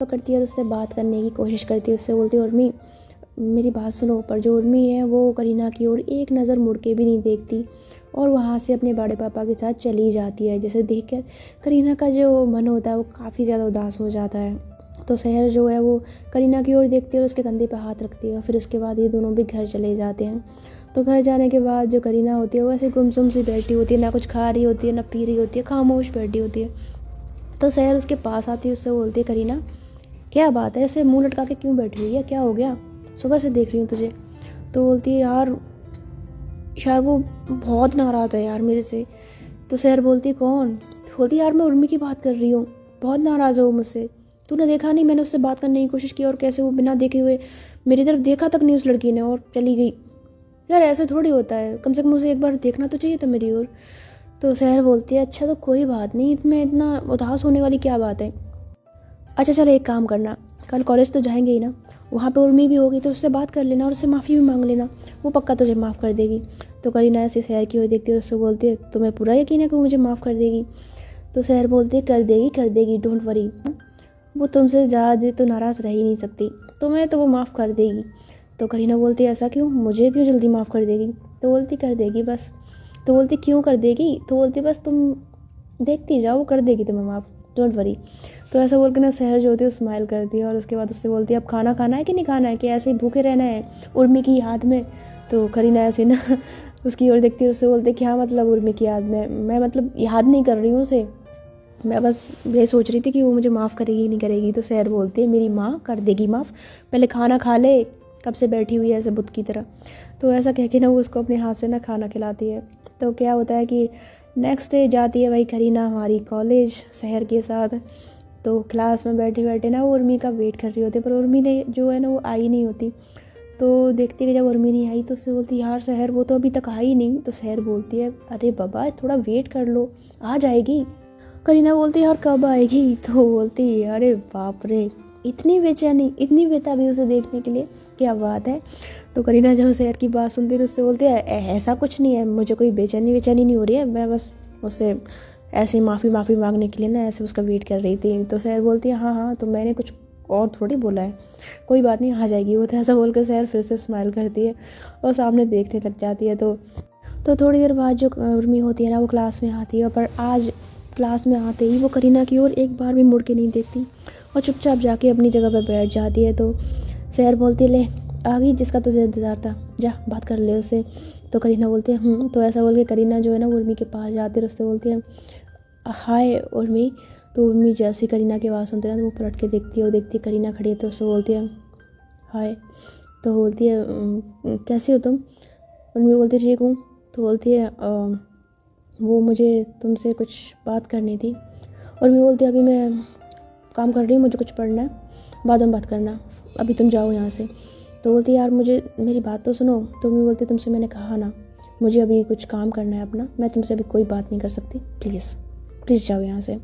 पकड़ती है और उससे बात करने की कोशिश करती है। उससे बोलती है उर्मी मेरी बात सुनो। पर जो उर्मी है वो करीना की ओर एक नज़र मुड़ के भी नहीं देखती और वहाँ से अपने बड़े पापा के साथ चली जाती है। जिसे देखकर करीना का जो मन होता है वो काफ़ी ज़्यादा उदास हो जाता है। तो सहर जो है वो करीना की ओर देखती है और उसके कंधे पर हाथ रखती है। फिर उसके बाद ये दोनों भी घर चले जाते हैं। तो घर जाने के बाद जो करीना होती है वो ऐसे गुमसुम सी बैठी होती है, ना कुछ खा रही होती है ना पी रही होती है, खामोश बैठी होती है। तो सहर उसके पास आती है, उससे बोलती है करीना क्या बात है, ऐसे मुंह लटका के क्यों बैठी हुई है, क्या हो गया, सुबह से देख रही हूँ तुझे। तो बोलती है यार वो बहुत नाराज़ है यार मेरे से। तो सहर बोलती कौन। तो बोलती यार मैं उर्मी की बात कर रही हूँ, बहुत नाराज़ है वो मुझसे। तूने देखा नहीं मैंने उससे बात करने की कोशिश की और कैसे वो बिना देखे हुए मेरी तरफ देखा तक नहीं उस लड़की ने और चली गई। यार ऐसे थोड़ी होता है, कम से कम उसे एक बार देखना तो चाहिए था मेरी ओर। तो सहर बोलती है अच्छा तो कोई बात नहीं, इसमें इतना उदास होने वाली क्या बात है। अच्छा चल एक काम करना, कल कॉलेज तो जाएंगे ही ना, वहाँ पे उर्मी भी होगी तो उससे बात कर लेना और उससे माफ़ी भी मांग लेना, वो पक्का तुझे माफ़ कर देगी। तो करीना ऐसे सहर की ओर देखती है और उससे बोलती है तुम्हें पूरा यकीन है कि वो मुझे माफ़ कर देगी। तो सहर बोलती है कर देगी डोंट वरी, वो तुमसे ज़्यादा तो नाराज़ रह ही नहीं सकती, तुम्हें तो वो माफ़ कर देगी। तो करीना बोलती है ऐसा क्यों, मुझे क्यों जल्दी माफ़ कर देगी। तो बोलती कर देगी बस। तो बोलती क्यों कर देगी। तो बोलती बस तुम देखती जाओ, वो कर देगी तुम्हें माफ़, डोंट वरी। तो ऐसा बोल के ना सहर जो होती है स्माइल करती है और उसके बाद उससे बोलती है अब खाना खाना है कि नहीं खाना है, कि ऐसे ही भूखे रहना है उर्मी की याद में। तो करीना ऐसे ना उसकी ओर देखती है, उससे बोलती है क्या मतलब उर्मी की याद में, मैं मतलब याद नहीं कर रही हूँ उसे, मैं बस ये सोच रही थी कि वो मुझे माफ़ करेगी नहीं करेगी। तो सहर बोलती है मेरी माँ कर देगी माफ़, पहले खाना खा ले, कब से बैठी हुई है ऐसे बुत की तरह। तो ऐसा कह के ना वो उसको अपने हाथ से ना खाना खिलाती है। तो क्या होता है कि नेक्स्ट डे जाती है भाई करीना हमारी कॉलेज सहर के साथ। तो क्लास में बैठे बैठे ना वो उर्मी का वेट कर रही होती है, पर उर्मी ने जो है ना वो आई नहीं होती। तो देखती है कि जब उर्मी नहीं आई तो उससे बोलती यार सहर वो तो अभी तक आई नहीं। तो सहर बोलती है अरे बाबा थोड़ा वेट कर लो, आ जाएगी। करीना बोलती यार कब आएगी। तो बोलती अरे बाप रे इतनी बेचैनी, इतनी बेताबी उसे देखने के लिए, क्या बात है। तो करीना जब सहर की बात सुनती है तो उससे बोलती है ऐसा कुछ नहीं है, मुझे कोई बेचैनी नहीं हो रही है, मैं बस उससे ऐसे माफ़ी मांगने के लिए ना ऐसे उसका वेट कर रही थी। तो सहर बोलती है हाँ तो मैंने कुछ और थोड़ी बोला है, कोई बात नहीं आ जाएगी वो। तो ऐसा बोल कर सहर फिर से स्माइल करती है और सामने देखने लग जाती है। तो थोड़ी देर बाद जो उर्मी होती है ना वो क्लास में आती है, पर आज क्लास में आते ही वो करीना की ओर एक बार भी मुड़ के नहीं देखती और चुपचाप जाके अपनी जगह पर बैठ जाती है। तो सहर बोलती है ले आ गई जिसका तुझे इंतज़ार था, जा बात कर ले उससे। तो करीना बोलती है तो ऐसा बोल के करीना जो है ना उर्मी के पास जाती है और उससे बोलती है हाय उर्मी। तो उर्मी जैसी करीना की आवाज़ सुनते हैं तो वो पलट के देखती है, वो देखती है करीना खड़ी है तो उससे बोलती है हाय। तो बोलती है कैसी हो तुम। उर्मी बोलती है ठीक हूँ। तो बोलती है वो मुझे तुमसे कुछ बात करनी थी। और मैं बोलती अभी मैं काम कर रही हूँ, मुझे कुछ पढ़ना है, बाद में बात करना, अभी तुम जाओ यहाँ से। तो बोलती यार मुझे मेरी बात तो सुनो। तो मैं बोलती तुमसे मैंने कहा ना मुझे अभी कुछ काम करना है अपना, मैं तुमसे अभी कोई बात नहीं कर सकती, प्लीज़ जाओ यहाँ से।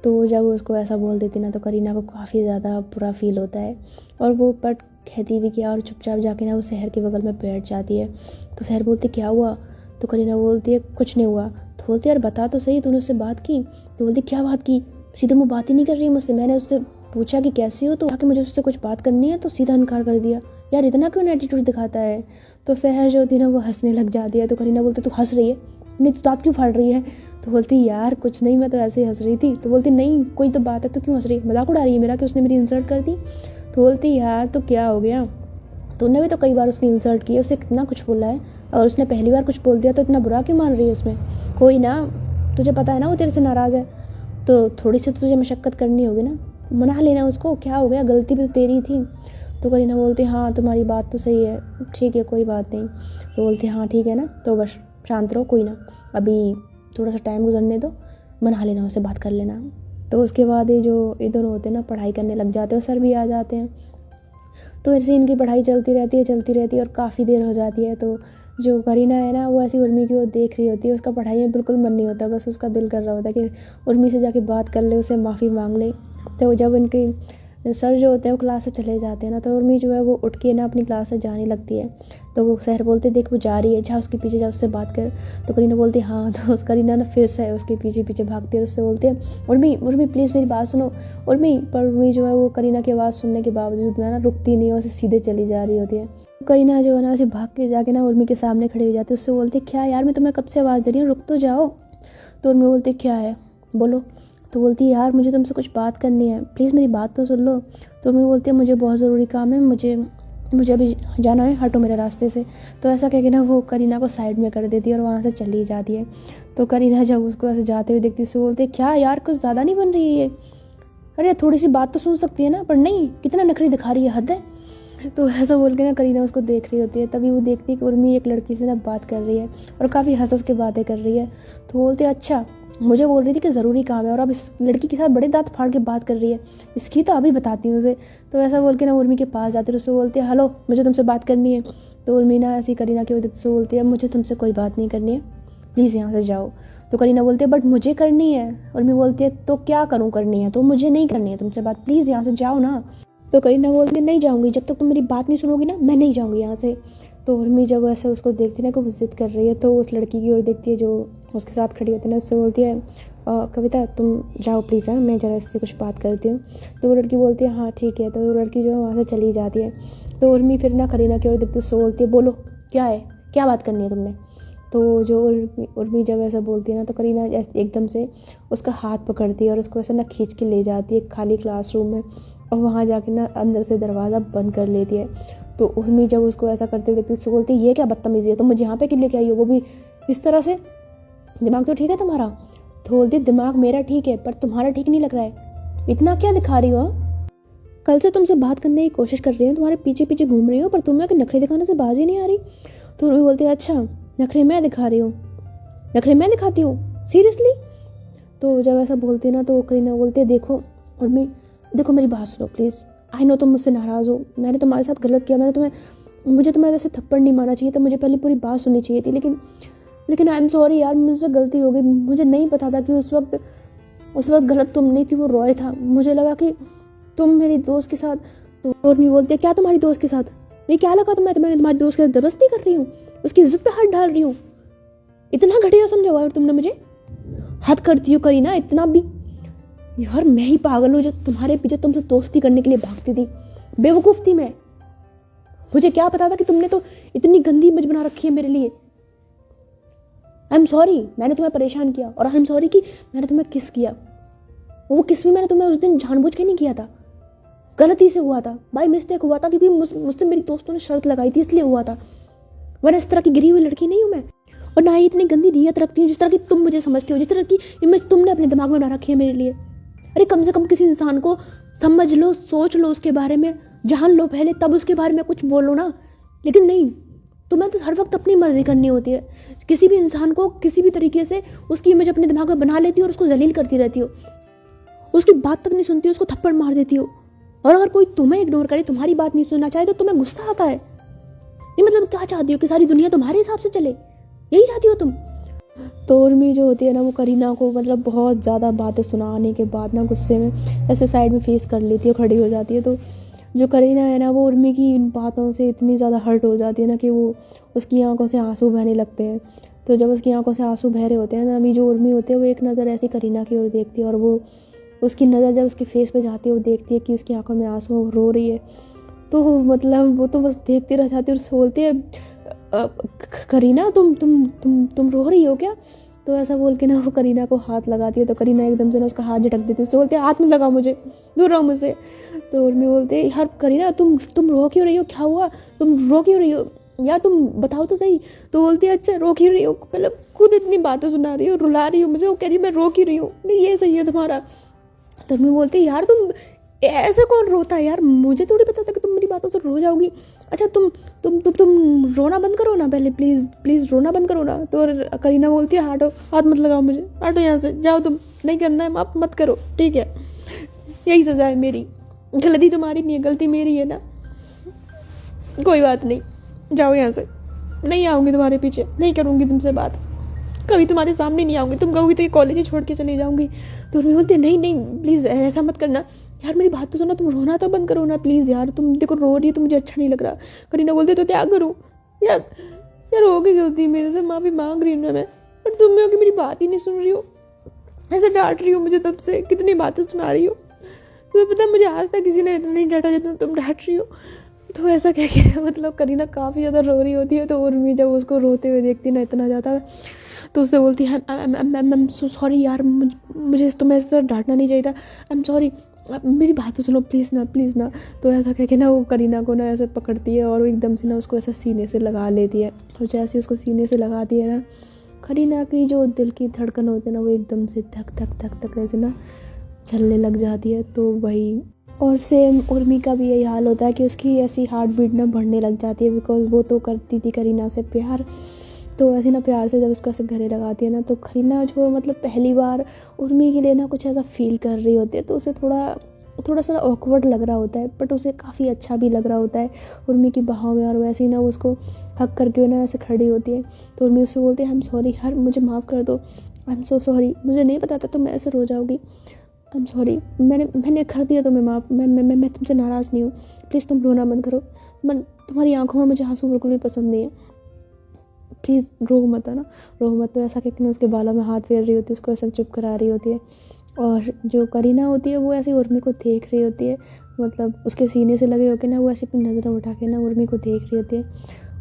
तो जब उसको ऐसा बोल देती ना तो करीना को काफ़ी ज़्यादा बुरा फील होता है और वो पट कहती भी क्या और चुपचाप जाके ना वो सहर के बगल में बैठ जाती है। तो सहर बोलती क्या हुआ। तो करीना बोलती है कुछ नहीं हुआ। तो बोलती यार बता तो सही तूने उससे बात की। तो बोलती क्या बात की, सीधे मुँह बात ही नहीं कर रही मुझसे, मैंने उससे पूछा कि कैसी हो तो आके मुझे उससे कुछ बात करनी है तो सीधा इनकार कर दिया, यार इतना क्यों एटीट्यूड दिखाता है। तो सहर जो होती है ना वो हंसने लग जाती है। तो करीना बोलती तू हंस रही है, नहीं तू दांत क्यों फाड़ रही है। तो बोलती यार कुछ नहीं मैं तो ऐसे ही हंस रही थी। तो बोलती नहीं कोई तो बात है तो क्यों हंस रही है, मजाक उड़ा रही है मेरा कि उसने मेरी इंसल्ट कर दी। तो बोलती यार तो क्या हो गया, तूने भी तो कई बार उसकी इंसल्ट की है, उसे कितना कुछ बोला है, और उसने पहली बार कुछ बोल दिया तो इतना बुरा क्यों मान रही है उसमें। कोई ना, तुझे पता है ना वो तेरे से नाराज़ है तो थोड़ी सी तो तुझे मशक्क़त करनी होगी ना, मना लेना उसको, क्या हो गया, गलती भी तो तेरी थी। तो करीना बोलती हाँ तुम्हारी बात तो सही है, ठीक है कोई बात नहीं। तो बोलती हाँ ठीक है ना, तो बस शांत रहो, कोई ना अभी थोड़ा सा टाइम गुजरने दो, मना लेना उससे, बात कर लेना। तो उसके बाद ये जो इधर होते हैं ना पढ़ाई करने लग जाते हैं, सर भी आ जाते हैं। तो ऐसे इनकी पढ़ाई चलती रहती है और काफ़ी देर हो जाती है। तो जो करीना है ना वो ऐसी उर्मी की ओर देख रही होती है, उसका पढ़ाई में बिल्कुल मन नहीं होता, बस उसका दिल कर रहा होता है कि उर्मी से जाके बात कर ले, उसे माफ़ी मांग ले। तो जब इनकी सर जो होते हैं वो क्लास से चले जाते हैं ना, तो उर्मी जो है वो उठ के ना अपनी क्लास से जाने लगती है। तो वो सर बोलते देख वो जा रही है, जा उसके पीछे जा, उससे बात कर। तो करीना बोलती है हाँ। तो उस करीना ना फिर से उसके पीछे पीछे भागती है, उससे बोलती है उर्मी उर्मी प्लीज़ मेरी बात सुनो उर्मी। पर उर्मी जो है वो करीना की आवाज़ सुनने के बावजूद ना रुकती नहीं है, उसे सीधे चली जा रही होती है। करीना जो है ना उसे भाग के जाके ना उर्मी के सामने खड़ी हो जाती है, उससे बोलती है क्या यार मैं तुम्हें कब से आवाज़ दे रही हूँ, रुक तो जाओ। तो उर्मी बोलती है क्या है बोलो। तो बोलती है यार मुझे तुमसे कुछ बात करनी है, प्लीज़ मेरी बात तो सुन लो। तो उर्मी बोलती है मुझे बहुत ज़रूरी काम है, मुझे अभी जाना है, हटो मेरे रास्ते से। तो ऐसा कह के ना वो करीना को साइड में कर देती है और वहाँ से चली जाती है। तो करीना जब उसको ऐसे जाते हुए देखती है उससे बोलती है क्या यार कुछ ज़्यादा नहीं बन रही है ये, अरे थोड़ी सी बात तो सुन सकती है ना, पर नहीं कितना नखरी दिखा रही है, हद है। तो ऐसा बोल के ना करीना उसको देख रही होती है, तभी वो देखती है कि उर्मी एक लड़की से ना बात कर रही है और काफ़ी हंस के बातें कर रही है। तो बोलते हैं अच्छा मुझे बोल रही थी कि ज़रूरी काम है और अब इस लड़की के साथ बड़े दांत फाड़ के बात कर रही है, इसकी तो अभी बताती हूँ उसे। तो ऐसा बोल के ना उर्मी के पास जाते हैं, उससे बोलते हैं हेलो मुझे तुमसे बात करनी है। तो उर्मी ना ऐसी करीना की वजह से बोलती है मुझे तुमसे कोई बात नहीं करनी है, प्लीज़ यहाँ से जाओ। तो करीना बोलती है बट मुझे करनी है। उर्मी बोलती है तो क्या करूँ करनी है, तो मुझे नहीं करनी है तुमसे बात, प्लीज़ यहाँ से जाओ ना। तो करीना बोलती है नहीं जाऊँगी, जब तक तुम मेरी बात नहीं सुनोगी ना मैं नहीं जाऊँगी यहाँ से। तो उर्मी जब ऐसे उसको देखती है ना कि वो जिद कर रही है, तो उस लड़की की ओर देखती है जो उसके साथ खड़ी होती है ना, उससे बोलती है कविता तुम जाओ प्लीज़, हाँ मैं ज़रा इससे कुछ बात करती हूँ। तो वो लड़की बोलती है हाँ ठीक है। तो वो लड़की जो है वहाँ से चली जाती है। तो उर्मी फिर ना करीना की ओर देखती है, उससे बोलती है बोलो क्या है, क्या बात करनी है तुमने। तो जो उर्मी जब ऐसा बोलती है ना, तो करीना एकदम से उसका हाथ पकड़ती है और उसको ऐसा ना खींच के ले जाती है खाली क्लासरूम में, और वहाँ जाके ना अंदर से दरवाज़ा बंद कर लेती है। तो उर्मी जब उसको ऐसा करते देखती उसको बोलती है ये क्या बदतमीज़ी है, तुम मुझे यहाँ पे क्यों लेके आई हो, वो भी इस तरह से, दिमाग तो ठीक है तुम्हारा। तो बोलती दिमाग मेरा ठीक है पर तुम्हारा ठीक नहीं लग रहा है, इतना क्या दिखा रही हो, कल से तुमसे बात करने की कोशिश कर रही हूँ, तुम्हारे पीछे पीछे घूम रही हो पर तुम्हें कि नखरे दिखाने से बाज ही नहीं आ रही। तो उर्मी बोलती है अच्छा नखरे मैं दिखा रही हूँ, नखरे मैं दिखाती हूँ सीरियसली। तो जब ऐसा बोलती है ना, तो करीना बोलती है देखो उर्मी देखो मेरी बात सुनो प्लीज़, आई नो तुम मुझसे नाराज़ हो, मैंने तुम्हारे साथ गलत किया, मुझे तुम्हारे जैसे थप्पड़ नहीं मारना चाहिए था, मुझे पहले पूरी बात सुननी चाहिए थी, लेकिन आई एम सॉरी यार मुझसे गलती हो गई, मुझे नहीं पता था कि उस वक्त गलत तुम नहीं थी, वो रॉय था, मुझे लगा कि तुम मेरी दोस्त के साथ। तो उर्मी बोलती है क्या तुम्हारी दोस्त के साथ, नहीं क्या लगा तुम्हारी दोस्त के साथ जबरदस्ती कर रही हूँ, उसकी इज्जत पे हाथ डाल रही हूँ, इतना घटिया समझा हुआ तुमने मुझे, हद करती हो करीना इतना भी, यार मैं ही पागल हूँ जो तुम्हारे पीछे तुमसे दोस्ती करने के लिए भागती थी, बेवकूफ़ थी मैं, मुझे क्या पता था कि तुमने तो इतनी गंदी इमेज बना रखी है मेरे लिए। आई एम सॉरी मैंने तुम्हें परेशान किया, और आई एम सॉरी कि मैंने तुम्हें किस किया, वो किस भी मैंने तुम्हें उस दिन जानबूझ के नहीं किया था, गलती से हुआ था, बाय मिस्टेक हुआ था, क्योंकि मुझसे मेरी दोस्तों ने शर्त लगाई थी इसलिए हुआ था, वरना इस तरह की गिरी हुई लड़की नहीं हूँ मैं, और ना ही इतनी गंदी नीयत रखती हूँ जिस तरह की तुम मुझे समझती हो, जिस तरह की इमेज तुमने अपने दिमाग में बना रखी है मेरे लिए। अरे कम से कम किसी इंसान को समझ लो, सोच लो उसके बारे में, जान लो पहले, तब उसके बारे में कुछ बोलो ना, लेकिन नहीं, तुम्हें तो हर वक्त अपनी मर्जी करनी होती है, किसी भी इंसान को किसी भी तरीके से उसकी इमेज अपने दिमाग में बना लेती हो और उसको जलील करती रहती हो, उसकी बात तक नहीं सुनती हो, उसको थप्पड़ मार देती हो, और अगर कोई तुम्हें इग्नोर करे, तुम्हारी बात नहीं सुनना चाहे, तो तुम्हें गुस्सा आता है। नहीं मतलब क्या चाहती हो कि सारी दुनिया तुम्हारे हिसाब से चले, यही चाहती हो तुम। तो उर्मी जो होती है ना, वो करीना को मतलब बहुत ज़्यादा बातें सुनाने के बाद ना गुस्से में ऐसे साइड में फेस कर लेती है, खड़ी हो जाती है। तो जो करीना है ना, वो उर्मी की इन बातों से इतनी ज़्यादा हर्ट हो जाती है ना कि वो उसकी आंखों से आंसू बहने लगते हैं। तो जब उसकी आंखों से आंसू बह रहे होते हैं ना, अभी जो उर्मी होती है वो एक नज़र ऐसी करीना की ओर देखती है, और वो उसकी नज़र जब उसके फेस पे जाती है, वो देखती है कि उसकी आंखों में आंसू, रो रही है। तो मतलब वो तो बस देखती रह जाती है और बोलती है करीना तुम रो रही हो क्या। तो ऐसा बोल के ना वो करीना को हाथ लगाती है, तो करीना एकदम से ना उसका हाथ झटक देती है, उससे बोलती है हाथ मत लगाओ मुझे, दूर रहो मुझसे। तो उर्मी बोलते हैं यार करीना तुम रो क्यों रही हो, क्या हुआ, तुम रो क्यों रही हो यार, तुम बताओ तो सही। तो बोलती है अच्छा रो क्यों रही हो, पहले खुद इतनी बातें सुना रही हो, रुला रही हो मुझे, वो कह रही मैं रो क्यों रही हूँ, नहीं ये सही है तुम्हारा। तो उर्मी बोलती है यार तुम ऐसे कौन रोता है यार, मुझे थोड़ी पता था कि तुम मेरी बातों से रो जाओगी, अच्छा तुम रोना बंद करो ना पहले, प्लीज़ रोना बंद करो ना। तो करीना बोलती है हटो, हाथ मत लगाओ मुझे, हटो यहाँ से, जाओ, तुम नहीं करना है, माफ मत करो, ठीक है, यही सज़ा है मेरी, गलती तुम्हारी नहीं है, गलती मेरी है ना, कोई बात नहीं, जाओ यहाँ से, नहीं आऊँगी तुम्हारे पीछे, नहीं करूँगी तुमसे बात। कभी तुम्हारे सामने नहीं आऊँगी, तुम कहोगी तो ये कॉलेज ही छोड़ के चली जाऊँगी। तो उर्मी बोलती है नहीं नहीं प्लीज़ ऐसा मत करना यार, मेरी बात तो सुनो, तुम रोना तो बंद करो ना प्लीज़ यार, तुम देखो रो रही हो तो मुझे अच्छा नहीं लग रहा। करीना बोलती तो क्या करूँ यार, यार हो गई गलती मेरे से, माफ़ी मांग रही हूँ ना मैं, पर तुम हो कि मेरी बात ही नहीं सुन रही हो, ऐसे डांट रही हो मुझे, तब से कितनी बातें सुना रही हो, तुम्हें पता मुझे आज तक किसी ने इतना नहीं डांटा जितना तुम डांट रही हो। तो ऐसा कह के मतलब करीना काफ़ी ज़्यादा रो रही होती है। तो उर्मी जब उसको रोते हुए देखती है ना इतना ज़्यादा, तो उससे बोलती है आई एम सो सॉरी यार, मुझे तुम्हें इस तरह डांटना नहीं चाहिए था, आई एम सॉरी, मेरी बात तो सुनो प्लीज़ ना प्लीज़ ना। तो ऐसा कह के ना वो करीना को ना ऐसे पकड़ती है और वो एकदम से ना उसको ऐसा सीने से लगा लेती है। और जैसे उसको सीने से लगाती है ना, करीना की जो दिल की धड़कन होती है ना वो एकदम से धक धक धक धक ऐसे ना चलने लग जाती है। तो वही, और सेम उर्मी का भी यही हाल होता है कि उसकी ऐसी हार्ट बीट ना बढ़ने लग जाती है, बिकॉज वो तो करती थी करीना से प्यार। तो ऐसे ना प्यार से जब उसको ऐसे गले लगाती है ना, तो करीना जो मतलब पहली बार उर्मी के लिए ना कुछ ऐसा फील कर रही होती है, तो उसे थोड़ा सा ऑकवर्ड लग रहा होता है, बट उसे काफ़ी अच्छा भी लग रहा होता है उर्मी की बाहों में। और वैसे ही ना उसको हक करके ना ऐसे खड़ी होती है। तो उर्मी उससे बोलती है आई एम सॉरी यार, मुझे माफ़ कर दो, आई एम सो सॉरी, मुझे नहीं पता था तुम ऐसे रो जाओगी, आई एम सॉरी, मैंने कर दिया तुम्हें माफ़, मैं तुमसे नाराज़ नहीं हूँ, प्लीज़ तुम रोना बंद करो, तुम्हारी आंखों में मुझे आंसू बिल्कुल भी पसंद नहीं है, प्लीज़ रो मत, है ना, रो मत। तो ऐसा कहकर उसके बालों में हाथ फेर रही होती है, उसको ऐसा चुप करा रही होती है। और जो करीना होती है वो ऐसी उर्मी को देख रही होती है, मतलब उसके सीने से लगे होकर ना वो ऐसी अपनी नज़रें उठा के ना उर्मी को देख रही होती है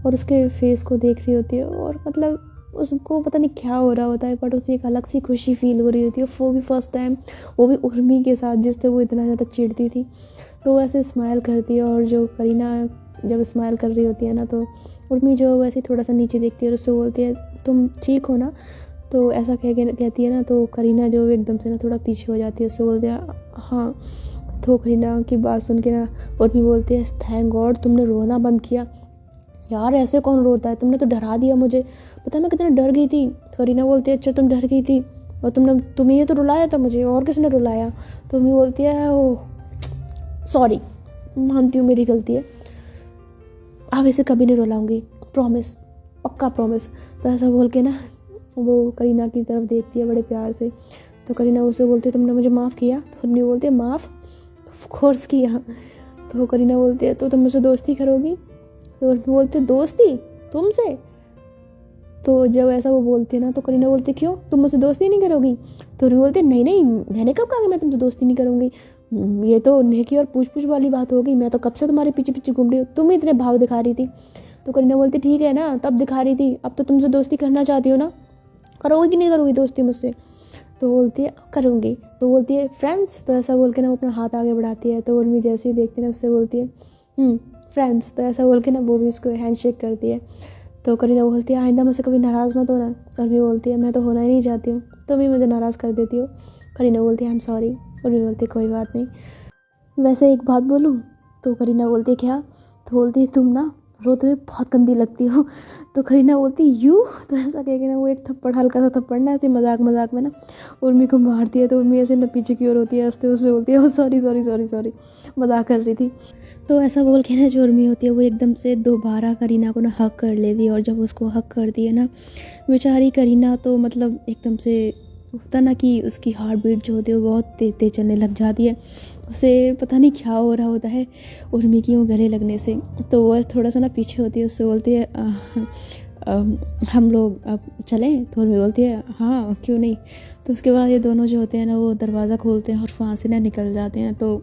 और उसके फेस को देख रही होती है। और मतलब उसको पता नहीं क्या हो रहा होता है, बट उसे एक अलग सी खुशी फील हो रही होती है, वो भी फर्स्ट टाइम, वो भी उर्मी के साथ जिससे वो इतना ज़्यादा चिढ़ती थी। तो वैसे स्माइल करती है, और जो करीना जब स्माइल कर रही होती है ना, तो उर्मी जो वैसे थोड़ा सा नीचे देखती है और उससे बोलती है तुम ठीक हो ना। तो ऐसा कहती है ना, तो करीना जो एकदम से ना थोड़ा पीछे हो जाती है, उससे बोलती है हाँ। तो करीना की बात सुन के ना उर्मी बोलती है थैंक गॉड तुमने रोना बंद किया यार, ऐसे कौन रोता है, तुमने तो डरा दिया मुझे, पता है मैं कितना डर गई थी। तो करीना बोलती है अच्छा तुम डर गई थी, और तुम्हें ये तो रुलाया था मुझे, और किसने रुलाया। तो उर्मी बोलती है ओ सॉरी, मानती हूँ मेरी गलती है, आगे से कभी नहीं रुलाऊंगी, प्रॉमिस, पक्का प्रॉमिस। तो ऐसा बोल के ना वो करीना की तरफ देखती है बड़े प्यार से। तो करीना उसे बोलती है तुमने मुझे माफ़ किया। तो उर्मी बोलती है माफ़, ऑफ कोर्स किया। तो करीना बोलती है तो तुम मुझसे दोस्ती करोगी। तो उर्मी बोलती है दोस्ती तुमसे। तो जब ऐसा वो बोलती है ना, तो करीना बोलती है क्यों, तुम मुझसे दोस्ती नहीं करोगी। तो उर्मी बोलती है नहीं नहीं, मैंने कब कहा कि मैं तुमसे दोस्ती नहीं करूँगी, ये तो नेकी और पूछ पूछ वाली बात होगी, मैं तो कब से तुम्हारे पीछे पीछे घूम रही हूँ, तुम ही इतने भाव दिखा रही थी। तो करीना बोलती ठीक है ना, तब दिखा रही थी, अब तो तुमसे दोस्ती करना चाहती हो ना, करोगी कि नहीं करोगी दोस्ती मुझसे। तो बोलती है करूँगी। तो बोलती है फ्रेंड्स। तो ऐसा बोल के ना वो अपना हाथ आगे बढ़ाती है। तो उर्मी जैसे ही देखती है ना उससे बोलती है फ्रेंड्स। तो ऐसा बोल के ना वो भी उसको हैंडशेक करती है। तो करीना बोलती है आइंदा मुझसे कभी नाराज़ मत होना। उर्मी बोलती है मैं तो होना ही नहीं चाहती हूँ, तुम ही मुझे नाराज़ कर देती हो। करीना बोलती है आई एम सॉरी। उर्मी बोलती है कोई बात नहीं, वैसे एक बात बोलूँ। तो करीना बोलती है क्या। तो बोलती है तुम ना रोते हुए बहुत गंदी लगती हो। तो करीना बोलती है यू। तो ऐसा कह के ना वो एक थप्पड़, हल्का सा थप्पड़ ना ऐसे मजाक मजाक में ना उर्मी को मारती है। तो उर्मी ऐसे ना पीछे की ओर होती है, हंसते उससे बोलती है सॉरी सॉरी सॉरी सॉरी, मजाक कर रही थी। तो ऐसा बोल के ना जो उर्मी होती है वो एकदम से दोबारा करीना को ना हक कर लेती है। और जब उसको हक करती है ना, बेचारी करीना तो मतलब एकदम से होता ना कि उसकी हार्ट बीट जो होती है वो बहुत तेज तेज चलने लग जाती है, उसे पता नहीं क्या हो रहा होता है उर्मी की वो गले लगने से। तो वो थोड़ा सा ना पीछे होती है, उससे बोलती है हम लोग अब चलें। तो उर्मी बोलती है हाँ क्यों नहीं। तो उसके बाद ये दोनों जो होते हैं ना वो दरवाज़ा खोलते हैं और वहाँ से ना निकल जाते हैं। तो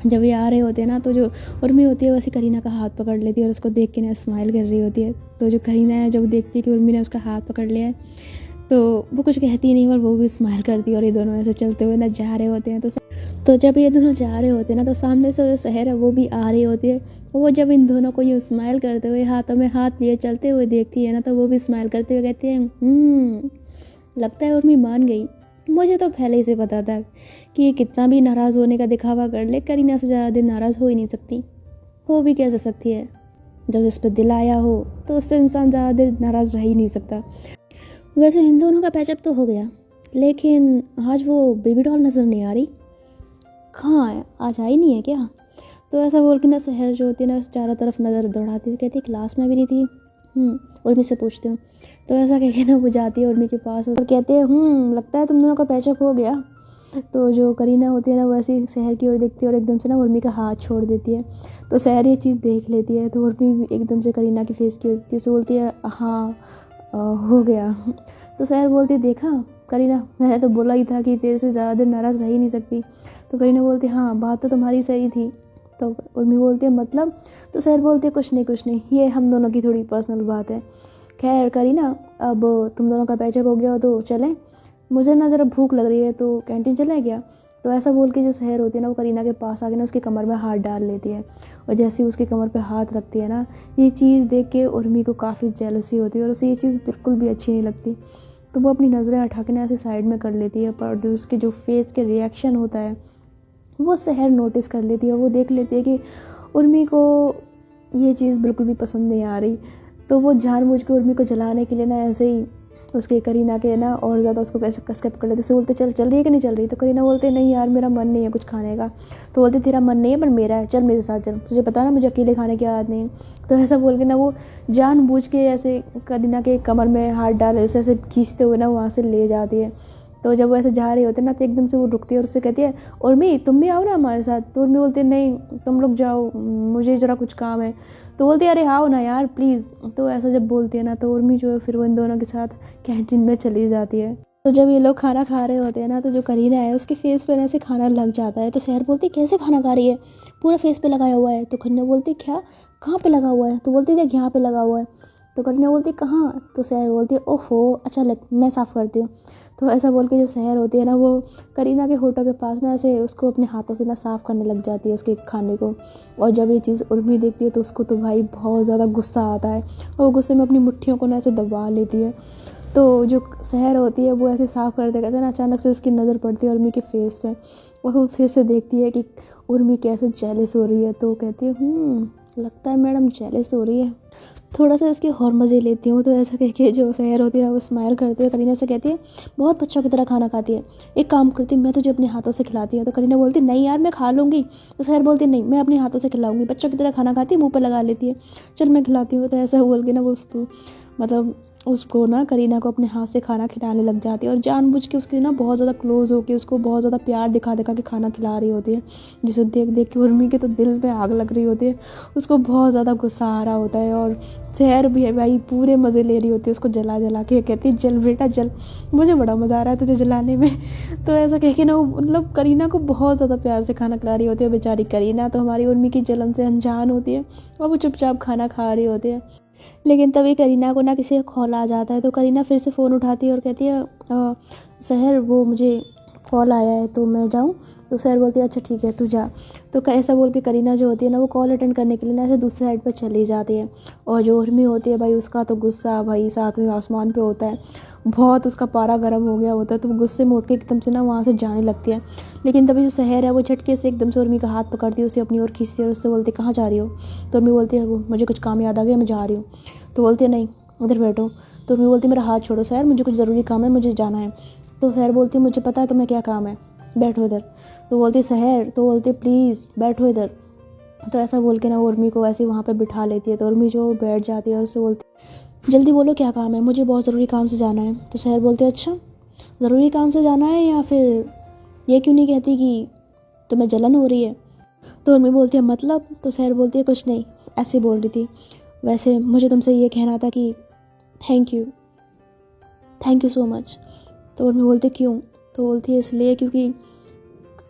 जब ये आ रहे होते हैं ना, तो जो उर्मी होती है वैसे करीना का हाथ पकड़ लेती है और उसको देख के ना स्माइल कर रही होती है। तो जो करीना है जब देखती है कि उर्मी ने उसका हाथ पकड़ लिया है, तो वो कुछ कहती नहीं, और वो भी स्माइल करती है। और ये दोनों ऐसे चलते हुए ना जा रहे होते हैं। तो जब ये दोनों जा रहे होते हैं ना, तो सामने से जो शहर है वो भी आ रही होती है। वो जब इन दोनों को यूँ स्माइल करते हुए हाथों में हाथ लिए चलते हुए देखती है ना, तो वो भी स्माइल करते हुए कहती है लगता है उर्मी मान गई, मुझे तो पहले ही से पता था कि ये कितना भी नाराज़ होने का दिखावा कर ले, करीना से ज़्यादा देर नाराज़ हो ही नहीं सकती। हो भी कैसे सकती है, जब जिस पर दिल आया हो तो उससे इंसान ज़्यादा देर नाराज़ रह ही नहीं सकता। वैसे इन दोनों का पैचअप तो हो गया, लेकिन आज वो बेबी डॉल नज़र नहीं आ रही, कहाँ है, आज आई नहीं है क्या। तो ऐसा बोल के ना शहर जो होती है ना चारों तरफ नज़र दौड़ाती हुई कहती है क्लास में भी नहीं थी। उर्मी से पूछती हूँ तो ऐसा कह के ना वो जाती है उर्मी के पास और कहते हैं लगता है तुम दोनों का पैचअप हो गया। तो जो करीना होती है ना वो ऐसे ही शहर की ओर देखती है और एकदम से ना उर्मी का हाथ छोड़ देती है। तो शहर ये चीज़ देख लेती है तो उर्मी भी एकदम से करीना की फेस की ओर देखती है, तो बोलती है हाँ हो गया। तो शहर बोलती है देखा करीना, मैंने तो बोला ही था कि तेरे से ज़्यादा देर नाराज़ रह ही नहीं सकती। तो करीना बोलती है हाँ बात तो तुम्हारी सही थी। तो उर्मी बोलती है मतलब। तो शहर बोलती है कुछ नहीं, ये हम दोनों की थोड़ी पर्सनल बात है। खैर करीना अब तुम दोनों का पैचअप हो गया हो तो चलें, मुझे ना ज़रा भूख लग रही है तो कैंटीन चलें क्या। तो ऐसा बोल के जो शहर होती है ना वो करीना के पास आके ना उसकी कमर में हाथ डाल लेती है। और जैसे ही उसकी कमर पे हाथ रखती है ना, ये चीज़ देख के उर्मी को काफ़ी जेलसी होती है और उसे ये चीज़ बिल्कुल भी अच्छी नहीं लगती। तो वो अपनी नज़रें हटा के ना ऐसे साइड में कर लेती है, पर जो उसके जो फेस के रिएक्शन होता है वो शहर नोटिस कर लेती है। वो देख लेती है कि उर्मी को ये चीज़ बिल्कुल भी पसंद नहीं आ रही। तो वो जानबूझ के उर्मी को जलाने के लिए ना ऐसे ही उसके करीना के ना और ज़्यादा उसको कैसे कस के पकड़ लेते। उससे बोलते चल रही है कि नहीं चल रही। तो करीना बोलते नहीं यार मेरा मन नहीं है कुछ खाने का। तो बोलते तेरा मन नहीं है पर मेरा है, चल मेरे साथ चल, तुझे पता ना मुझे अकेले खाने की आदत नहीं है। तो ऐसा बोल के ना वो जानबूझ के ऐसे करीना के कमर में हाथ डाले उसे ऐसे खींचते हुए ना वहाँ से ले जाती है। तो जब वो ऐसे जा रही होते ना तो एकदम से वो रुकती है और उससे कहती है उर्मी तुम भी आओ ना हमारे साथ। तो उर्मी बोलती है नहीं तुम लोग जाओ, मुझे ज़रा कुछ काम है। तो बोलती है अरे आओ ना यार प्लीज़। तो ऐसा जब बोलती है ना तो उर्मी जो है फिर वो इन दोनों के साथ कैंटीन में चली जाती है। तो जब ये लोग खाना खा रहे होते हैं ना तो जो करीना है उसके फेस पे ऐसे खाना लग जाता है। तो शहर बोलती है कैसे खाना खा रही है, पूरा फेस पे लगाया हुआ है। तो करीना बोलती क्या कहाँ पे लगा हुआ है। तो बोलती देख यहाँ पे लगा हुआ है। तो करीना बोलती कहाँ। तो शहर बोलती है ओफो अच्छा लग मैं साफ़ करती हूँ। तो ऐसा बोल के जो शहर होती है ना वो करीना के होठों के पास ना ऐसे उसको अपने हाथों से ना साफ़ करने लग जाती है उसके खाने को। और जब ये चीज़ उर्मी देखती है तो उसको तो भाई बहुत ज़्यादा गुस्सा आता है और वो गुस्से में अपनी मुट्ठियों को ना ऐसे दबा लेती है। तो जो शहर होती है वो ऐसे साफ़ करते करते ना अचानक से उसकी नज़र पड़ती है उर्मी के फेस पे और वो फिर से देखती है कि उर्मी कैसे जेलस हो रही है। तो कहती है लगता है मैडम जेलस हो रही है, थोड़ा सा इसके और मज़े लेती हूँ। तो ऐसा कह के जो शहर होती है वो स्माइल करती है करीना से कहती है बहुत बच्चों की तरह खाना खाती है, एक काम करती मैं तुझे अपने हाथों से खिलाती हूँ। तो करीना बोलती नहीं यार मैं खा लूँगी। तो शहर बोलती नहीं मैं अपने हाथों से खिलाऊंगी, बच्चों की तरह खाना खाती है मुँह पर लगा लेती है, चल मैं खिलाती हूँ। तो ऐसा बोल के ना वो उसको मतलब उसको ना करीना को अपने हाथ से खाना खिलाने लग जाती है और जानबूझ के उसके ना बहुत ज़्यादा क्लोज होकर उसको बहुत ज़्यादा प्यार दिखा दिखा के खाना खिला रही होती है, जिसे देख देख के उर्मी के तो दिल में आग लग रही होती है। उसको बहुत ज़्यादा गुस्सा आ रहा होता है और शहर भी है भाई पूरे मज़े ले रही होती है उसको जला जला के। कहती है जल बेटा जल, मुझे बड़ा मज़ा आ रहा है तुझे जलाने में। तो ऐसा कह के ना वो मतलब करीना को बहुत ज़्यादा प्यार से खाना खिला रही होती है। बेचारी करीना तो हमारी उर्मी की जलन से अनजान होती है और वो चुपचाप खाना खा रही होती है। लेकिन तभी करीना को ना किसी का कॉल आ जाता है। तो करीना फिर से फ़ोन उठाती है और कहती है शहर वो मुझे कॉल आया है तो मैं जाऊँ। तो शहर बोलती है अच्छा ठीक है तू जा। तो ऐसा बोल के करीना जो होती है ना वो कॉल अटेंड करने के लिए ना ऐसे दूसरी साइड पर चली जाती है। और जो उर्मी होती है भाई उसका तो गुस्सा भाई सातवें आसमान पे होता है, बहुत उसका पारा गर्म हो गया होता है। तो वो गुस्से में उठ के एकदम से ना वहाँ से जाने लगती है। लेकिन तभी जो शहर है वो झटके से एकदम से उर्मी का हाथ पकड़ती है, उसे अपनी ओर खींचती है और उससे बोलती है कहाँ जा रही हो। तो उर्मी बोलती है वो मुझे कुछ काम याद आ गया मैं जा रही हूँ। तो बोलती है नहीं उधर बैठो। तो उर्मी बोलती है मेरा हाथ छोड़ो शहर, मुझे कुछ ज़रूरी काम है मुझे जाना है। तो शहर बोलती है मुझे पता है तुम्हें क्या काम है, बैठो इधर। तो बोलती है शहर, तो बोलती है प्लीज़ बैठो इधर। तो ऐसा बोल के ना उर्मी को ऐसे वहाँ पे बिठा लेती है। तो उर्मी जो बैठ जाती है और उससे बोलती है जल्दी बोलो क्या काम है, मुझे बहुत ज़रूरी काम से जाना है। तो शहर बोलती है अच्छा ज़रूरी काम से जाना है या फिर ये क्यों नहीं कहती कि तुम्हें जलन हो रही है। तो उर्मी बोलती है मतलब। तो शहर बोलती है कुछ नहीं ऐसे बोल रही थी, वैसे मुझे तुमसे ये कहना था कि थैंक यू सो मच। तो उर्मी बोलती क्यों। तो बोलती है इसलिए क्योंकि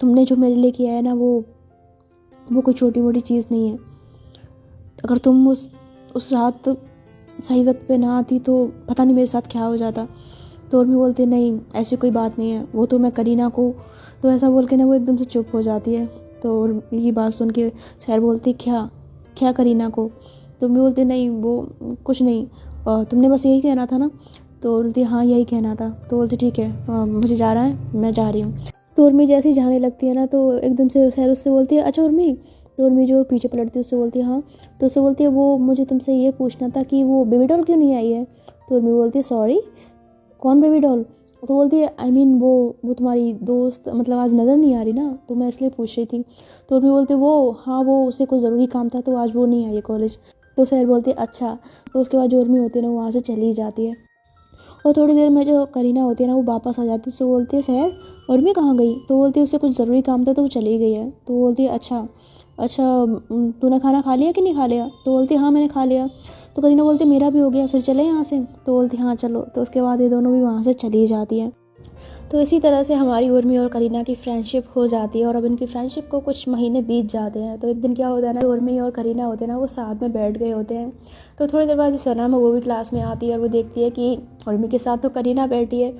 तुमने जो मेरे लिए किया है ना वो कोई छोटी मोटी चीज़ नहीं है। अगर तुम उस रात सही वक्त पे ना आती तो पता नहीं मेरे साथ क्या हो जाता। तो उर्मी बोलती है नहीं ऐसी कोई बात नहीं है, वो तो मैं करीना को। तो ऐसा बोल के ना वो एकदम से चुप हो जाती है। तो ये बात सुन के शहर बोलती क्या करीना को। तो उर्मी बोलती नहीं वो कुछ नहीं, तुमने बस यही कहना था ना। तो बोलती हाँ यही कहना था। तो बोलती ठीक है मुझे जा रहा है मैं जा रही हूँ। तो उर्मी जैसे ही जाने लगती है ना तो एकदम से शहर उससे बोलती है अच्छा उर्मी। तो उर्मी जो पीछे पलटती है उससे बोलती है हाँ। तो उससे बोलती है वो मुझे तुमसे ये पूछना था कि वो बेबी डॉल क्यों नहीं आई है। तो उर्मी बोलती है सॉरी कौन बेबी डॉल। तो बोलती है आई मीन वो तुम्हारी दोस्त मतलब आज नज़र नहीं आ रही ना तो मैं इसलिए पूछ रही थी। तो उर्मी बोलती है वो हाँ वो उसे कोई ज़रूरी काम था तो आज वो नहीं आई है कॉलेज। तो शहर बोलती है अच्छा। तो उसके बाद जो उर्मी होती है ना वो वहाँ से चली जाती है। और थोड़ी देर में जो करीना होती है ना वो वापस आ जाती है। उससे बोलती है सहर उर्मी कहाँ गई? तो बोलती है उससे कुछ ज़रूरी काम था तो वो चली गई है। तो बोलती है अच्छा अच्छा, तूने खाना खा लिया कि नहीं खा लिया? तो बोलती है हाँ मैंने खा लिया। तो करीना बोलती है मेरा भी हो गया, फिर चले यहाँ से? तो बोलती है हाँ चलो। तो उसके बाद ये दोनों भी वहाँ से चली जाती है। तो इसी तरह से हमारी उर्मी और करीना की फ्रेंडशिप हो जाती है और अब इनकी फ्रेंडशिप को कुछ महीने बीत जाते हैं। तो एक दिन क्या होता है ना, उर्मी और करीना होते हैं ना वो साथ में बैठ गए होते हैं। तो थोड़ी देर बाद जो सनम है वो भी क्लास में आती है और वो देखती है कि उर्मी के साथ तो करीना बैठी है।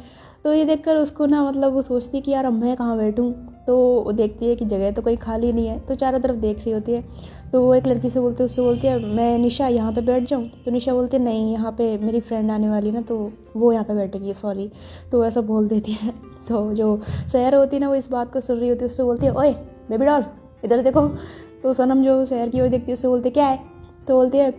तो ये देखकर उसको ना मतलब वो सोचती है कि यार अब मैं कहाँ बैठूँ। तो वो देखती है कि जगह तो कहीं खाली नहीं है, तो चारों तरफ देख रही होती है। तो वो एक लड़की से बोलती है, उससे बोलती है मैं निशा यहाँ पे बैठ जाऊँ? तो निशा बोलती है नहीं, यहाँ पे मेरी फ्रेंड आने वाली ना, तो वो यहाँ पे बैठेगी, सॉरी। तो ऐसा बोल देती है। तो जो सहर होती है ना वो इस बात को सुन रही होती है, उससे बोलती है ओए बेबी डॉल इधर देखो। तो सनम जो सहर की ओर देखती है उससे बोलती है क्या है? तो बोलती है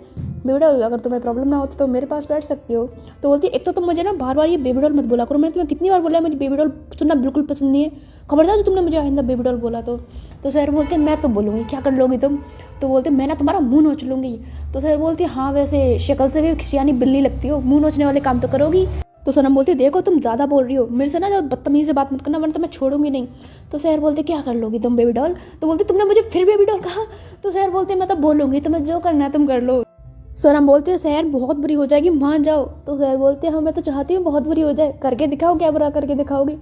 बेबी डॉल अगर तुम्हें प्रॉब्लम ना होती तो मेरे पास बैठ सकती हो। तो बोलती है एक तो तुम मुझे ना बार बार ये बेबी डॉल मत बोला करो, मैंने तुम्हें कितनी बार बोला है मुझे बेबी डॉल सुनना बिल्कुल पसंद नहीं है, खबरदार जो तुमने मुझे आइंदा बेबी डॉल बोला तो सहर बोलते हैं मैं तो बोलूँगी, क्या कर लोगी तुम? तो बोलते मैं ना तुम्हारा मुंह नोच लूँगी। तो सहर बोलती है हाँ वैसे शक्ल से भी खिसियानी बिल्ली लगती हो, मुंह नोचने वाले काम तो करोगी। तो सनम बोलती है देखो तुम ज़्यादा बोल रही हो, मेरे से ना जब बदतमीज़ी से बात मत करना वरना तो मैं छोड़ूंगी नहीं। तो सहर बोलते क्या कर लोगी तुम बेबी डॉल? तो बोलती तुमने मुझे फिर बेबी डॉल कहा। तो सहर बोलते मैं तो बोलूँगी, तुम्हें जो करना है तुम कर लो। सनम बोलती है सहर बहुत बुरी हो जाएगी, मान जाओ। तो सहर बोलती है हाँ मैं तो चाहती हूँ बहुत बुरी हो जाए, करके दिखाओ क्या बुरा करके दिखाओगी।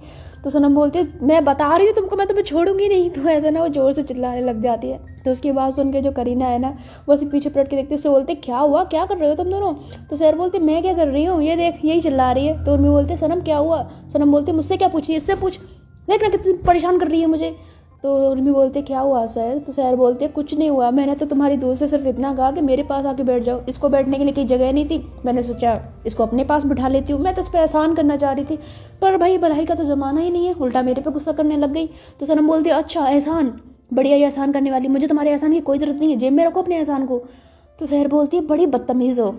तो सनम बोलती है मैं बता रही हूँ तुमको, मैं तुम्हें छोड़ूंगी नहीं। तो ऐसे ना वो जोर से चिल्लाने लग जाती है। तो उसकी बात सुन के जो करीना है ना वो सिर्फ पीछे पलट के देखती है, उससे बोलते क्या हुआ, क्या कर रहे हो तुम दोनों? तो सहर बोलते मैं क्या कर रही हूँ, ये देख यही चिल्ला रही है। तो उर्मी बोलते सनम क्या हुआ? सनम बोलती मुझसे क्या पूछी, इससे पूछ, देख ना कितनी परेशान कर रही है मुझे। तो उर्मी बोलते क्या हुआ सर? तो सर बोलते कुछ नहीं हुआ, मैंने तो तुम्हारी दोस्त से सिर्फ इतना कहा कि मेरे पास आके बैठ जाओ, इसको बैठने के लिए कहीं जगह नहीं थी, मैंने सोचा इसको अपने पास बिठा लेती हूँ, मैं तो इस पर एहसान करना चाह रही थी, पर भाई भलाई का तो ज़माना ही नहीं है, उल्टा मेरे पे गुस्सा करने लग गई। तो सनम बोलती अच्छा एहसान, बढ़िया ये एहसान करने वाली, मुझे तुम्हारे एहसान की कोई ज़रूरत नहीं है, जेब में रखो अपने एहसान को। तो सहर बोलती है बड़ी बदतमीज़ हो,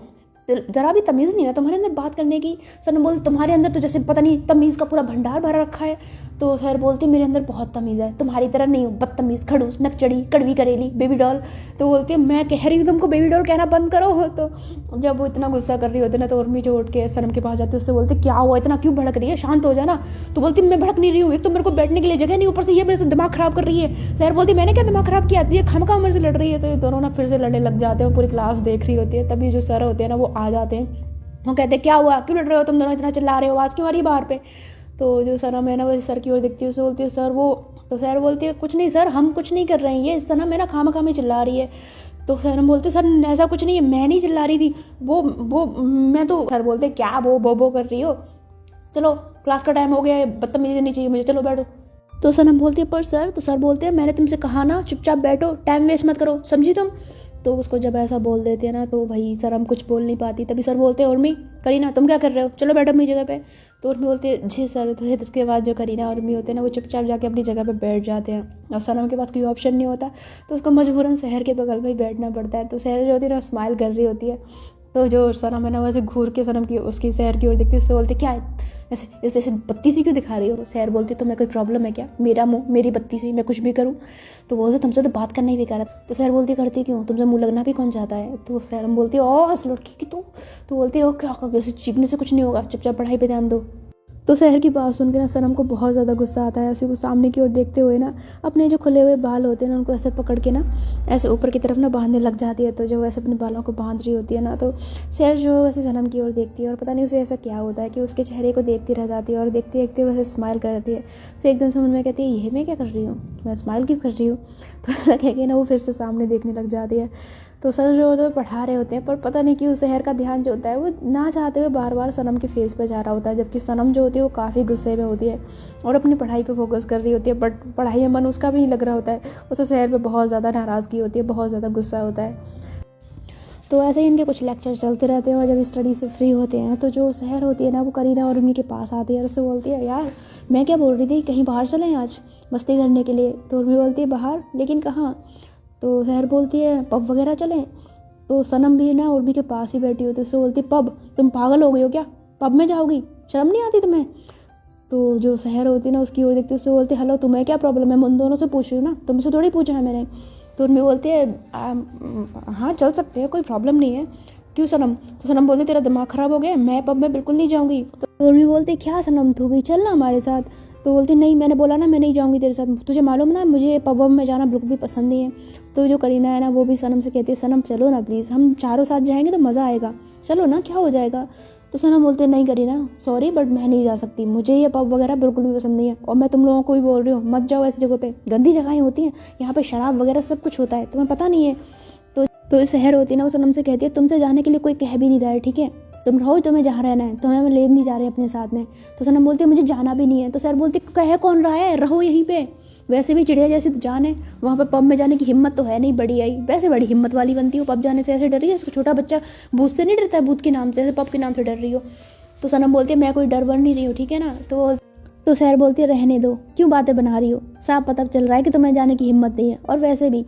ज़रा भी तमीज़ नहीं है तुम्हारे अंदर बात करने की। सनम बोलती तुम्हारे अंदर तो जैसे पता नहीं तमीज़ का पूरा भंडार भरा रखा है। तो सहर बोलती मेरे अंदर बहुत तमीज़ है, तुम्हारी तरह नहीं हूँ बदतमीज़, खड़ूस, नकचड़ी, कड़वी करेली, बेबी डॉल। तो बोलती है मैं कह रही हूँ तुमको बेबी डॉल कहना बंद करो। तो जब वो इतना गुस्सा कर रही होती है ना तो उर्मी जो उठ के सनम के पास जाती है, उससे बोलती क्या हुआ, इतना क्यों भड़क रही है, शांत हो जाना। तो बोलती मैं भड़क नहीं रही हूँ, एक तो मेरे को बैठने के लिए जगह नहीं, ऊपर से ये मेरे से दिमाग खराब कर रही है। सहर बोलती मैंने क्या दिमाग खराब किया, ये खामखा मेरे से लड़ रही है। तो ये दोनों ना फिर से लड़ने लग जाते हैं, पूरी क्लास देख रही होती है। तभी जो सर होते हैं ना वो आ जाते हैं, वो कहते क्या हुआ, क्यों लड़ रहे हो तुम दोनों, इतना चिल्ला रहे हो, आवाज़ क्यों आ रही है बाहर पे? तो जो सनम है ना वो सर की ओर देखती है, उससे बोलती है सर वो। तो सर बोलती है कुछ नहीं सर, हम कुछ नहीं कर रहे हैं, ये सनम है ना खामा खामी चिल्ला रही है। तो सनम बोलते सर ऐसा कुछ नहीं है, मैं नहीं चिल्ला रही थी, वो मैं तो। सर बोलते क्या वो बो कर रही हो, चलो क्लास का टाइम हो गया है, बदतमीजी नहीं चाहिए मुझे, चलो बैठो। तो सनम बोलती है पर सर। तो सर बोलते हैं मैंने तुमसे कहा ना चुपचाप बैठो, टाइम वेस्ट मत करो, समझी तुम? तो उसको जब ऐसा बोल देते हैं ना तो भाई सनम कुछ बोल नहीं पाती। तभी सर बोलते हैं उर्मी करीना तुम क्या कर रहे हो, चलो बैठो अपनी जगह पे। तो उर्मी बोलती है जी सर। तो इसके बाद जो करीना और उर्मी होते हैं ना वो चुपचाप जाके अपनी जगह पे बैठ जाते हैं और सनम के पास कोई ऑप्शन नहीं होता, तो उसको मजबूरन सहर के बगल में ही बैठना पड़ता है। तो सहर जो होती है ना स्माइल कर रही होती है। तो जो सनम है ना वैसे घूर के सनम की उसकी सहर की ओर देखती है, उससे बोलती क्या है ऐसे इस जैसे बत्ती सी क्यों दिखा रही हो? सहर बोलती तुम्हें कोई प्रॉब्लम है क्या, मेरा मुंह मेरी बत्ती सी, मैं कुछ भी करूँ? तो बोलते तुमसे तो बात करना ही बेकार है। तो सहर बोलती करती क्यों, तुमसे मुंह लगना भी कौन चाहता है? तो सहर बोलती है ओ इस लड़की की तो बोलती है ओ क्या ऐसे चीखने से कुछ नहीं होगा, चुपचाप पढ़ाई पे ध्यान दो। तो सहर की बात सुन के ना सनम को बहुत ज़्यादा गुस्सा आता है। ऐसे वो सामने की ओर देखते हुए ना अपने जो खुले हुए बाल होते हैं ना उनको ऐसे पकड़ के ना ऐसे ऊपर की तरफ ना बांधने लग जाती है। तो जो वैसे अपने बालों को बांध रही होती है ना तो सहर जो वैसे सनम की ओर देखती है और पता नहीं उसे ऐसा क्या होता है कि उसके चेहरे को देखती रह जाती है और देखते देखते वैसे स्माइल करती है। फिर एकदम से मन में कहती है ये मैं क्या कर रही हूँ, मैं स्माइल क्यों कर रही हूँ? तो ऐसा कह के ना वो फिर से सामने देखने लग जाती है। तो सर जो पढ़ा रहे होते हैं पर पता नहीं क्यों सहर का ध्यान जो होता है वो ना चाहते हुए बार बार सनम के फेस पे जा रहा होता है, जबकि सनम जो होती है वो काफ़ी गुस्से में होती है और अपनी पढ़ाई पे फोकस कर रही होती है, बट पढ़ाई में मन उसका भी नहीं लग रहा होता है। उसे सहर पे बहुत ज़्यादा नाराज़गी होती है, बहुत ज़्यादा गुस्सा होता है। तो ऐसे ही इनके कुछ लेक्चर चलते रहते हैं और जब स्टडी से फ्री होते हैं तो जो सहर होती है ना वो करीना और उर्मी के पास आती है और उससे बोलती है यार मैं क्या बोल रही थी, कहीं बाहर चलें आज मस्ती करने के लिए? तो उर्मी बोलती है बाहर, लेकिन कहाँ? तो सहर बोलती है पब वगैरह चलें। तो सनम भी ना उर्मी के पास ही बैठी होती है, उससे बोलती पब, तुम पागल हो गई हो क्या, पब में जाओगी, शर्म नहीं आती तुम्हें? तो जो सहर होती है ना उसकी ओर देखती है, उससे बोलती हेलो तुम्हें क्या प्रॉब्लम है, मैं उन दोनों से पूछ रही हूँ ना, तुमसे थोड़ी पूछा है मैंने। तो उर्मी बोलती है हाँ चल सकते हैं, कोई प्रॉब्लम नहीं है, क्यों सनम? तो सनम बोलती तेरा दिमाग ख़राब हो गया, मैं पब में बिल्कुल नहीं जाऊँगी। तो उर्मी बोलती क्या सनम तू भी चल ना हमारे साथ। तो बोलती नहीं, मैंने बोला ना मैं नहीं जाऊँगी तेरे साथ, तुझे मालूम ना मुझे पब में जाना बिल्कुल भी पसंद नहीं है। तो जो करीना है ना वो भी सनम से कहती है सनम चलो ना प्लीज़, हम चारों साथ जाएंगे तो मज़ा आएगा, चलो ना क्या हो जाएगा। तो सनम बोलते नहीं करीना सॉरी बट मैं नहीं जा सकती, मुझे ये पब वगैरह बिल्कुल भी पसंद नहीं है, और मैं तुम लोगों को भी बोल रही हूँ मत जाओ ऐसी जगह पे, गंदी जगहें होती हैं, यहाँ पे शराब वगैरह सब कुछ होता है, तुम्हें पता नहीं है। तो सहर होती है ना वो सनम से कहती है तुमसे जाने के लिए कोई कह भी नहीं रहा है, ठीक है तुम रहो, तुम्हें जहाँ रहना है, तुम्हें हम ले नहीं जा रहे अपने साथ में। तो सनम बोलती है मुझे जाना भी नहीं है। तो सहर बोलती कह कौन रहा है, रहो यहीं पे, वैसे भी चिड़िया जैसी तो जान है, वहाँ पर पब में जाने की हिम्मत तो है नहीं, बड़ी आई वैसे बड़ी हिम्मत वाली बनती हो, पब जाने से ऐसे डर रही है, इसको छोटा बच्चा भूत से नहीं डरता है, भूत के नाम से, ऐसे पब के नाम से डर रही हो। तो सनम बोलती है मैं कोई डर वर नहीं रही हूँ, ठीक है ना। तो सहर बोलती है रहने दो, क्यों बातें बना रही हो, साफ पता चल रहा है कि तुम्हें जाने की हिम्मत नहीं है, और वैसे भी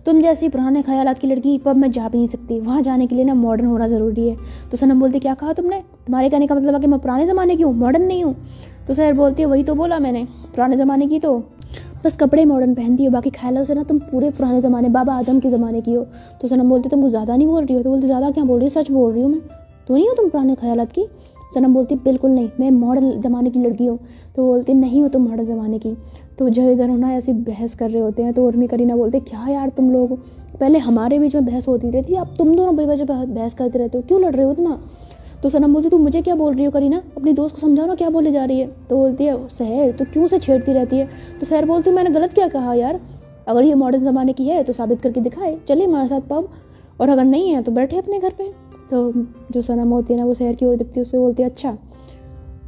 तुम जैसी पुराने ख्यालात की लड़की पब में जा भी नहीं सकती, वहाँ जाने के लिए ना मॉडर्न होना ज़रूरी है। तो सनम बोलती क्या कहा तुमने, तुम्हारे कहने का मतलब है कि मैं पुराने ज़माने की हूँ, मॉडर्न नहीं हूँ। तो सहर बोलती है वही तो बोला मैंने, पुराने ज़माने की तो बस कपड़े मॉडर्न पहनती हो, बाकी ख्यालों से ना तुम पूरे पुराने ज़माने बाबा आदम के ज़माने की हो। तो सनम बोलती तुम कुछ ज़्यादा नहीं बोल रही हो। तो बोलती ज़्यादा क्या बोल रही हो, सच बोल रही हूँ मैं, तो नहीं हो तुम पुराने ख्यालात की। सनम बोलती बिल्कुल नहीं, मैं मॉडर्न ज़माने की लड़की हूँ। तो बोलती नहीं हो तुम मॉडर्न ज़माने की। तो जब इधर होना ऐसी बहस कर रहे होते हैं, तो उर्मी करीना बोलते क्या यार तुम लोग, पहले हमारे बीच में बहस होती रहती है, अब तुम दोनों बहस करते रहते हो, क्यों लड़ रहे हो इतना। तो सनम बोलती तू मुझे क्या बोल रही हो करीना, अपनी दोस्त को समझाओ ना क्या बोले जा रही है। तो बोलती है सहर तो क्यों से छेड़ती रहती है। तो सहर बोलती मैंने गलत क्या कहा यार, अगर ये मॉडर्न ज़माने की है तो साबित करके दिखाए, चले हमारे साथ पब, और अगर नहीं है तो बैठे अपने घर पे। तो जो सनम होती है ना वो सहर की ओर दिखती है, उससे बोलती है अच्छा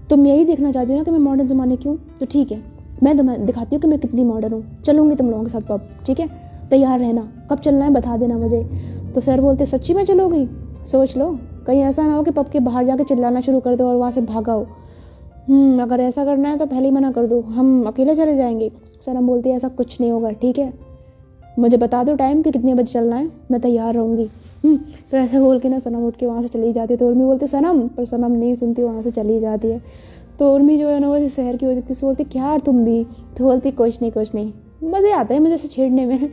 तुम यही देखना चाहती हो ना कि मैं मॉडर्न ज़माने की हूँ, तो ठीक है मैं तुम्हें दिखाती हूँ कि मैं कितनी मॉडर्न हूँ, चलूँगी तुम लोगों के साथ पब, ठीक है तैयार रहना, कब चलना है बता देना मुझे। तो सर बोलते सच्ची में चलोगी, सोच लो कहीं ऐसा ना हो कि पब के बाहर जाके चिल्लाना शुरू कर दो और वहाँ से भागा हो। अगर ऐसा करना है तो पहले ही मना कर दो, हम अकेले चले जाएंगे। सनम बोलती है ऐसा कुछ नहीं होगा, ठीक है मुझे बता दो टाइम कि कितने बजे चलना है, मैं तैयार रहूँगी। तो ऐसे बोल के ना सनम उठ के वहाँ से चली जाती है। तो उर्मी बोलती सनम, पर सनम नहीं सुनती, वहाँ से चली जाती है। तो उर्मी जो है ना वो शहर की हो जाती है, बोलती क्या यार तुम भी। तो बोलती कुछ नहीं मज़े आते हैं मुझे से छेड़ने में।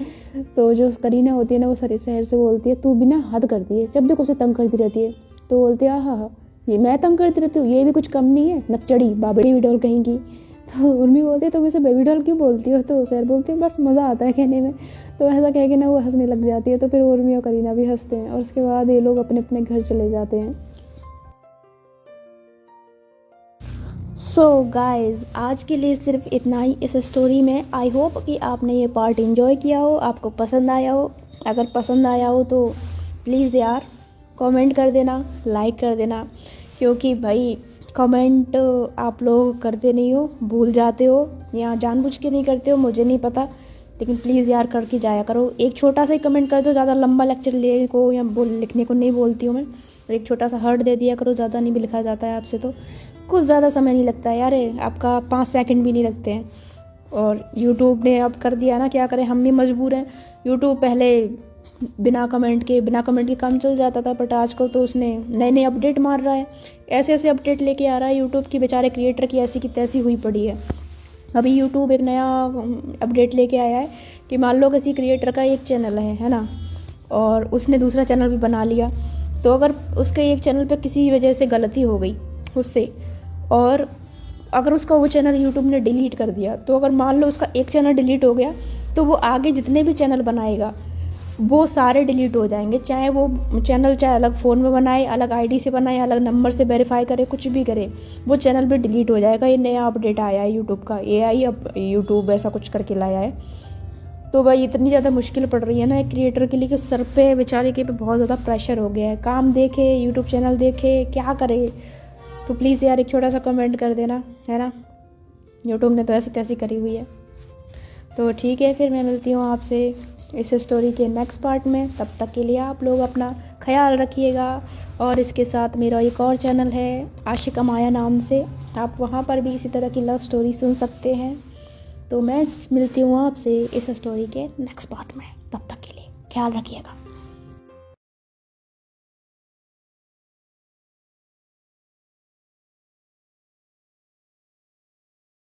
तो जो करीना होती है ना वो शहर से बोलती है तू भी ना हद करती है, जब देखो उसे तंग करती रहती है। तो बोलती है हाँ ये मैं तंग करती रहती हूँ, ये भी कुछ कम नहीं है, नकचड़ी बाबड़ी डॉल कहेंगी। तो उर्मी बोलती है तुम इसे बेबी डॉल क्यों बोलती हो। तो शहर बोलती है बस मज़ा आता है कहने में। तो ऐसा कह के ना वो हंसने लग जाती है। तो फिर उर्मी और करीना भी हंसते हैं और उसके बाद ये लोग अपने अपने घर चले जाते हैं। सो गाइज़ आज के लिए सिर्फ इतना ही इस स्टोरी में। आई होप कि आपने ये पार्ट एंजॉय किया हो, आपको पसंद आया हो। अगर पसंद आया हो तो प्लीज़ यार कमेंट कर देना, लाइक कर देना, क्योंकि भाई कमेंट आप लोग करते नहीं हो, भूल जाते हो या जानबूझ के नहीं करते हो मुझे नहीं पता, लेकिन प्लीज़ यार करके जाया करो। एक छोटा सा ही कमेंट कर दो, ज़्यादा लंबा लेक्चर लेने को या लिखने को नहीं बोलती हूँ मैं। एक छोटा सा हार्ट दे दिया करो, ज़्यादा नहीं भी लिखा जाता है आपसे, तो कुछ ज़्यादा समय नहीं लगता है यार, आपका 5 सेकंड भी नहीं लगते हैं। और यूट्यूब ने अब कर दिया ना, क्या करें हम भी मजबूर हैं। यूट्यूब पहले बिना कमेंट के काम चल जाता था, बट आजकल तो उसने नए नए अपडेट मार रहा है, ऐसे ऐसे अपडेट लेके आ रहा है यूट्यूब की, बेचारे क्रिएटर की ऐसी की तैसी हुई पड़ी है। अभी यूट्यूब एक नया अपडेट लेके आया है कि मान लो किसी क्रिएटर का एक चैनल है ना, और उसने दूसरा चैनल भी बना लिया, तो अगर उसके एक चैनल पे किसी वजह से गलती हो गई उससे, और अगर उसका वो चैनल यूट्यूब ने डिलीट कर दिया, तो अगर मान लो उसका एक चैनल डिलीट हो गया तो वो आगे जितने भी चैनल बनाएगा वो सारे डिलीट हो जाएंगे, चाहे वो चैनल चाहे अलग फ़ोन में बनाए, अलग आईडी से बनाए, अलग नंबर से वेरीफाई करे, कुछ भी करे, वो चैनल भी डिलीट हो जाएगा। ये नया अपडेट आया है यूट्यूब का, AI अब यूट्यूब ऐसा कुछ करके लाया है। तो भाई इतनी ज़्यादा मुश्किल पड़ रही है ना एक क्रिएटर के लिए कि सर पे बेचारे के पे बहुत ज़्यादा प्रेशर हो गया है, काम देखे, यूट्यूब चैनल देखे, क्या करे। तो प्लीज़ यार एक छोटा सा कमेंट कर देना, है ना, यूट्यूब ने तो ऐसी तैसी करी हुई है। तो ठीक है, फिर मैं मिलती हूँ आपसे इस स्टोरी के नेक्स्ट पार्ट में। तब तक के लिए आप लोग अपना ख्याल रखिएगा, और इसके साथ मेरा एक और चैनल है आशिका माया नाम से, आप वहाँ पर भी इसी तरह की लव स्टोरी सुन सकते हैं। तो मैं मिलती हूँ आपसे इस स्टोरी के नेक्स्ट पार्ट में, तब तक के लिए ख्याल रखिएगा।